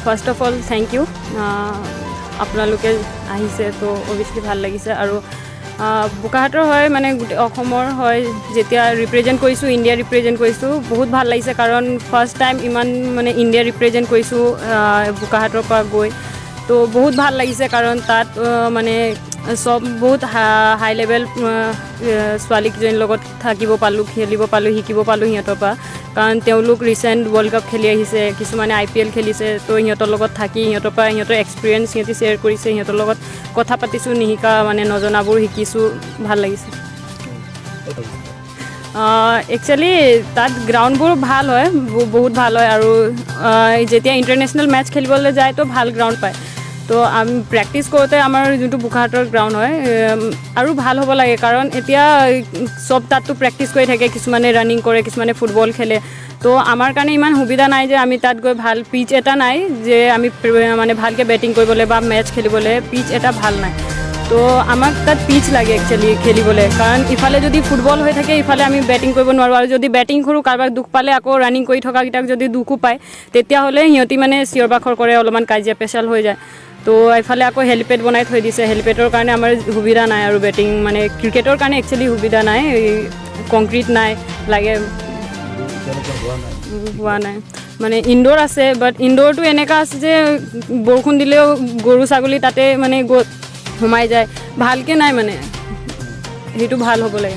first of all thank you আপোনালোকে আহিছে তো অভিয়াছলি ভাল লাগিছে আৰু বোকাহাটৰ হয় মানে গোটেই অসমৰ হয় যেতিয়া ৰিপ্ৰেজেণ্ট কৰিছোঁ ইণ্ডিয়া ৰিপ্ৰেজেণ্ট কৰিছোঁ বহুত ভাল লাগিছে কাৰণ ফাৰ্ষ্ট টাইম ইমান মানে ইণ্ডিয়া ৰিপ্ৰেজেণ্ট কৰিছোঁ বোকাহাটৰ পৰা গৈ তো বহুত ভাল লাগিছে কাৰণ তাত মানে সব বহুত হাই লেভেল ছোৱালীকেইজনীৰ লগত থাকিব পালোঁ খেলিব পালোঁ শিকিব পালোঁ সিহঁতৰ পৰা কাৰণ তেওঁলোক ৰিচেণ্ট ৱৰ্ল্ড কাপ খেলি আহিছে কিছুমানে IPL খেলিছে তো সিহঁতৰ লগত থাকি সিহঁতৰ পৰা সিহঁতৰ এক্সপিৰিয়েঞ্চ সিহঁতি শ্বেয়াৰ কৰিছে সিহঁতৰ লগত কথা পাতিছোঁ নিশিকা মানে নজনাবোৰ শিকিছোঁ ভাল লাগিছে একচুৱেলি তাত গ্ৰাউণ্ডবোৰ ভাল হয় বহুত ভাল হয় আৰু যেতিয়া ইণ্টাৰনেশ্যনেল মেটচ খেলিবলৈ যায় তো ভাল গ্ৰাউণ্ড পায় তো আমি প্ৰেক্টিছ কৰোঁতে আমাৰ যোনটো বোকাহাটৰ গ্ৰাউণ্ড হয় আৰু ভাল হ'ব লাগে কাৰণ এতিয়া চব তাততো প্ৰেক্টিছ কৰি থাকে কিছুমানে ৰানিং কৰে কিছুমানে ফুটবল খেলে তো আমাৰ কাৰণে ইমান সুবিধা নাই যে আমি তাত গৈ ভাল পিচ এটা নাই যে আমি মানে ভালকৈ বেটিং কৰিবলৈ বা মেটচ খেলিবলৈ পিচ এটা ভাল নাই তো আমাক তাত পিচ লাগে একচুৱেলি খেলিবলৈ কাৰণ ইফালে যদি ফুটবল হৈ থাকে ইফালে আমি বেটিং কৰিব নোৱাৰোঁ আৰু যদি বেটিং কৰোঁ কাৰোবাক দুখ পালে আকৌ ৰানিং কৰি থকাকেইটাক যদি দুখো পায় তেতিয়াহ'লে সিহঁতি মানে চিঞৰ বাখৰ কৰে অলপমান কাজিয়া পেচাল হৈ যায় তো এইফালে আকৌ হেলিপেড বনাই থৈ দিছে হেলিপেডৰ কাৰণে আমাৰ সুবিধা নাই আৰু বেটিং মানে ক্ৰিকেটৰ কাৰণে একচুৱেলি সুবিধা নাই কংক্ৰিট নাই লাগে হোৱা নাই মানে ইনডোৰ আছে বাট ইনডোৰটো এনেকুৱা আছে যে বৰষুণ দিলেও গৰু ছাগলী তাতে মানে সোমাই যায় ভালকৈ নাই মানে সেইটো ভাল হ'ব লাগে